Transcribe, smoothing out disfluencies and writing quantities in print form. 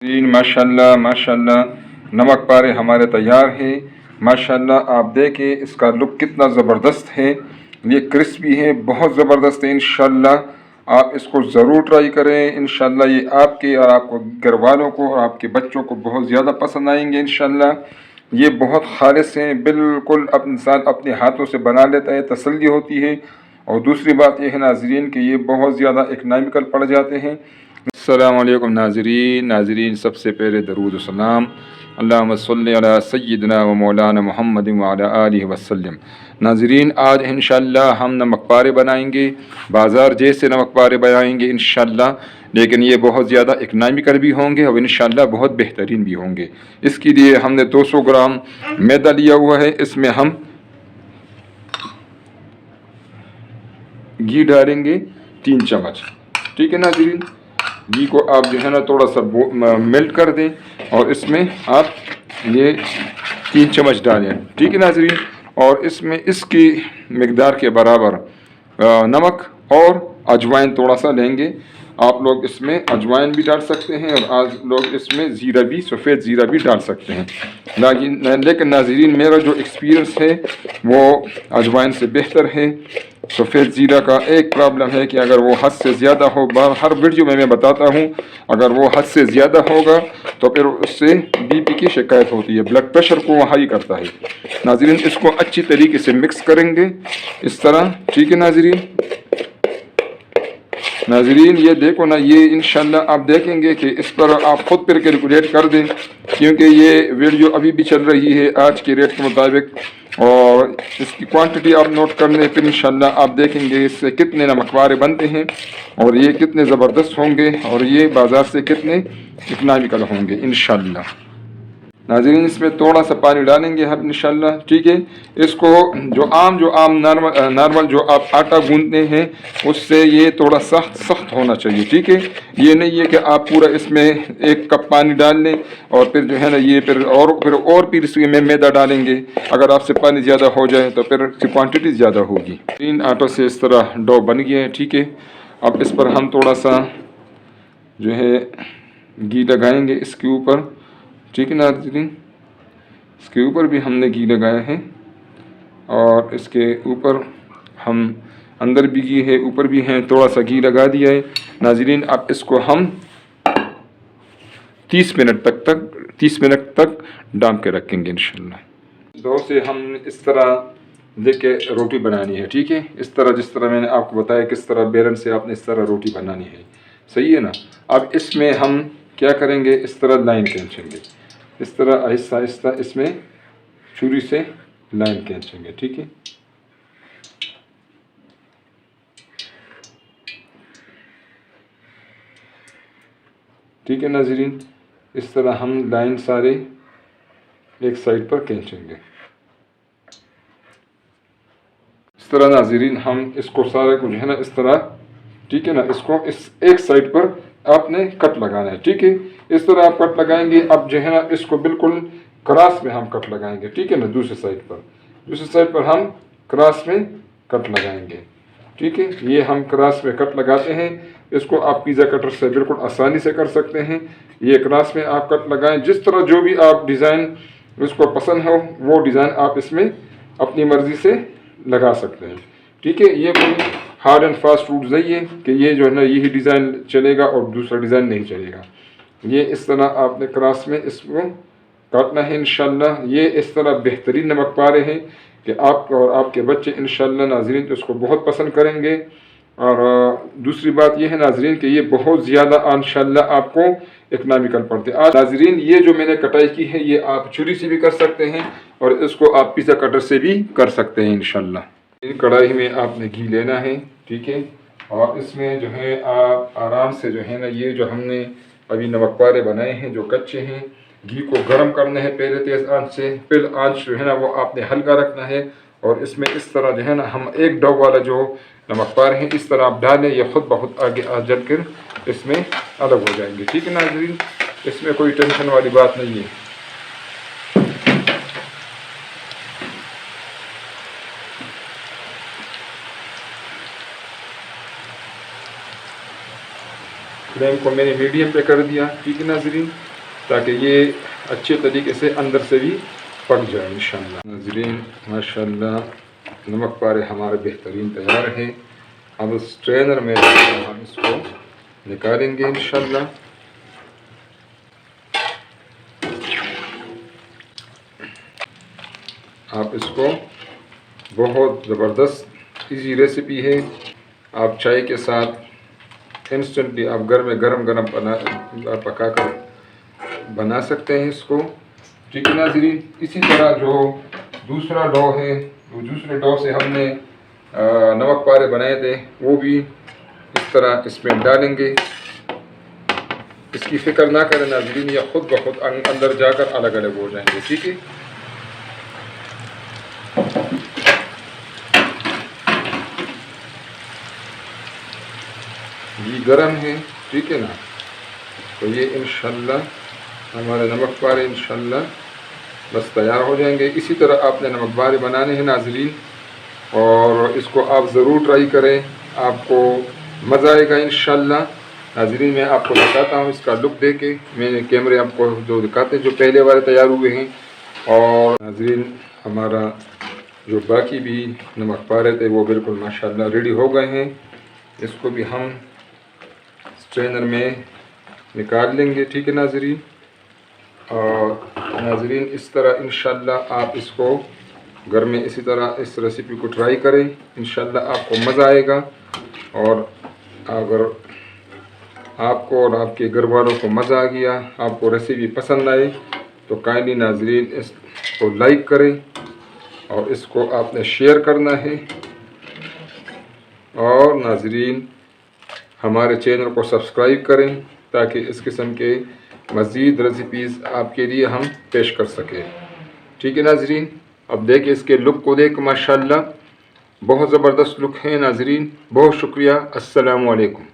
माशाल्लाह माशाल्लाह नमक पारे हमारे तैयार हैं। माशाल्लाह आप देखें इसका लुक कितना ज़बरदस्त है। ये क्रिस्पी है, बहुत ज़बरदस्त है। इंशाल्लाह आप इसको ज़रूर ट्राई करें। इंशाल्लाह ये आपके और आपको घर वालों को और आपके बच्चों को बहुत ज़्यादा पसंद आएंगे। इंशाल्लाह ये बहुत खालिस हैं, बिल्कुल इंसान अपने हाथों से बना लेता है, तसल्ली होती है। और दूसरी बात यह है नाजरीन कि ये बहुत ज़्यादा इकनॉमिकल पड़ जाते हैं। अस्सलामुअलैकुम नाजरीन सबसे पहले दरूद व सलाम अल्लाहुम्मा सल्लि अला सय्यिदिना व मौलाना मुहम्मद व अला आलिहि वसल्लम। नाजरीन आज इंशाअल्लाह हम नमक पारे बनाएंगे, बाज़ार जैसे नमक पारे बनाएंगे इंशाअल्लाह, लेकिन ये बहुत ज़्यादा इकनॉमिकल भी होंगे और इंशाअल्लाह बहुत बेहतरीन भी होंगे। इसके लिए हमने 200 ग्राम मैदा लिया हुआ है। इसमें हम घी डालेंगे 3 चम्मच। ठीक है नाजरीन, घी को आप जो है ना थोड़ा सा मेल्ट कर दें और इसमें आप ये 3 चम्मच डालें। ठीक है नाजरीन, और इसमें इसकी मिकदार के बराबर नमक और अजवाइन थोड़ा सा लेंगे। आप लोग इसमें अजवाइन भी डाल सकते हैं और आज लोग इसमें ज़ीरा भी, सफ़ेद ज़ीरा भी डाल सकते हैं। लेकिन नाजरीन मेरा जो एक्सपीरियंस है वो अजवाइन से बेहतर है। सफ़ेद ज़ीरा का एक प्रॉब्लम है कि अगर वो हद से ज़्यादा हो, हर वीडियो में मैं बताता हूँ, अगर वो हद से ज़्यादा होगा तो फिर उससे बीपी की शिकायत होती है, ब्लड प्रेशर को हाई करता है। नाजरीन इसको अच्छी तरीके से मिक्स करेंगे इस तरह। ठीक है नाजरीन ये देखो ना, ये इंशाल्लाह आप देखेंगे कि इस पर आप खुद पर कैलकुलेट कर दें, क्योंकि ये वीडियो अभी भी चल रही है आज के रेट के मुताबिक, और इसकी क्वांटिटी आप नोट कर लें। फिर इंशाल्लाह आप देखेंगे इससे कितने नमक पारे बनते हैं और ये कितने ज़बरदस्त होंगे और ये बाज़ार से कितने इकनॉमिकल होंगे इंशाल्लाह। नाज़रीन इसमें थोड़ा सा पानी डालेंगे हम इंशाल्लाह। ठीक है, इसको जो आम नॉर्मल जो आप आटा गूंदते हैं उससे ये थोड़ा सख्त होना चाहिए। ठीक है, ये नहीं है कि आप पूरा इसमें 1 कप पानी डाल लें और फिर जो है ना ये फिर इसमें मैदा डालेंगे। अगर आपसे पानी ज़्यादा हो जाए तो फिर इसकी क्वान्टिटी ज़्यादा होगी। 3 आटों से इस तरह डो बन गया है। ठीक है, अब इस पर हम थोड़ा सा जो है घी लगाएंगे इसके ऊपर। ठीक है नाज़रीन, इसके ऊपर भी हमने घी लगाया है और इसके ऊपर हम अंदर भी घी है, ऊपर भी है, थोड़ा सा घी लगा दिया है। नाज़रीन अब इसको हम 30 मिनट तक डाम के रखेंगे इंशाल्लाह। दो से हम इस तरह लेके रोटी बनानी है। ठीक है, इस तरह जिस तरह मैंने आपको बताया किस तरह बेलन से आपने इस तरह रोटी बनानी है, सही है ना। अब इसमें हम क्या करेंगे, इस तरह लाइन खींचेंगे, इस तरह आहिस्ता आहिस्ता इसमें छुरी से लाइन खींचेंगे। ठीक है, ठीक है नाज़रीन, इस तरह हम लाइन सारे एक साइड पर खींचेंगे। इस तरह नाज़रीन हम इसको सारे को जो है ना इस तरह, ठीक है ना, इसको इस एक साइड पर आपने कट लगाना है। ठीक है, इस तरह आप कट लगाएंगे। अब जो है ना इसको बिल्कुल क्रॉस में हम कट लगाएंगे। ठीक है ना, दूसरी साइड पर हम क्रॉस में कट लगाएंगे। ठीक है, ये हम क्रॉस में कट लगाते हैं। इसको आप पिज़्ज़ा कटर से बिल्कुल आसानी से कर सकते हैं। ये क्रॉस में आप कट लगाएं, जिस तरह जो भी आप डिज़ाइन उसको पसंद हो वो डिज़ाइन आप इसमें अपनी मर्ज़ी से लगा सकते हैं। ठीक है, ये कोई हार्ड एंड फास्ट रूल्स नहीं है कि ये जो है ना यही डिज़ाइन चलेगा और दूसरा डिज़ाइन नहीं चलेगा। ये इस तरह आपने क्रॉस में इसको काटना है इंशाल्लाह। ये इस तरह बेहतरीन नमक पारे हैं कि आप और आपके बच्चे इंशाल्लाह नाज़रीन तो इसको बहुत पसंद करेंगे। और दूसरी बात ये है नाज़रीन कि ये बहुत ज़्यादा इंशाल्लाह आपको इकनॉमिकल पड़ते हैं। आज नाज़रीन ये जो मैंने कटाई की है ये आप छुरी से भी कर सकते हैं और इसको आप पिज़्ज़ा कटर से भी कर सकते हैं इंशाल्लाह। इन कढ़ाई में आपने घी लेना है। ठीक है, और इसमें जो है आप आराम से जो है ना ये जो हमने अभी नमक पारे बनाए हैं जो कच्चे हैं, घी को गर्म करना है पहले तेज़ आंच से, फिर आंच जो है ना वो आपने हल्का रखना है और इसमें इस तरह जो है ना हम एक डो वाला जो नमक पारे हैं इस तरह आप डालें, ये खुद बहुत आगे आ जल कर इसमें अलग हो जाएंगे। ठीक है नाज़रीन, इसमें कोई टेंशन वाली बात नहीं है। फ्लेम को मैंने मीडियम पे कर दिया, ठीक है नाज़रीन, ताकि ये अच्छे तरीके से अंदर से भी पक जाए इंशाअल्लाह। नाज़रीन माशाअल्लाह नमक पारे हमारे बेहतरीन तैयार है। अब स्ट्रेनर में हम इसको निकालेंगे इंशाअल्लाह। आप इसको बहुत ज़बरदस्त इजी रेसिपी है, आप चाय के साथ इंस्टेंटली आप घर में गरम गरम पका कर बना सकते हैं इसको, ठीक है नाज़रीन। इसी तरह जो दूसरा डो है, वो दूसरे डो से हमने नमक पारे बनाए थे, वो भी इस तरह इसमें डालेंगे। इसकी फ़िक्र ना करें नाज़रीन, या ख़ुद ब खुद अंदर जाकर अलग अलग हो जाएंगे, ठीक है। ये गरम है, ठीक है ना, तो ये इंशाअल्लाह हमारे नमक पारे इंशाअल्लाह बस तैयार हो जाएंगे। इसी तरह आपने नमक पारे बनाने हैं नाज़रीन, और इसको आप ज़रूर ट्राई करें, आपको मज़ा आएगा इंशाअल्लाह। नाज़रीन मैं आपको दिखाता हूँ इसका लुक दे के, मैंने कैमरे आपको जो दिखाते हैं जो पहले वाले तैयार हुए हैं। और नाज़रीन हमारा जो बाकी भी नमक पारे थे वो बिल्कुल माशाअल्लाह रेडी हो गए हैं। इसको भी हम स्ट्रेनर में निकाल लेंगे, ठीक है नाज़रीन। और नाज़रीन इस तरह इंशाअल्लाह आप इसको घर में इसी तरह इस रेसिपी को ट्राई करें, इंशाअल्लाह आपको मज़ा आएगा। और अगर आपको और आपके घर वालों को मज़ा आ गया, आपको रेसिपी पसंद आए, तो काइंडली नाज़रीन इसको लाइक करें और इसको आपने शेयर करना है। और नाज़रीन हमारे चैनल को सब्सक्राइब करें ताकि इस किस्म के मज़ीद रेसिपीज़ आपके लिए हम पेश कर सकें, ठीक है नाज़रीन। अब देखिए इसके लुक को देख, माशाअल्लाह बहुत ज़बरदस्त लुक है नाज़रीन। बहुत शुक्रिया, अस्सलामु अलैकुम।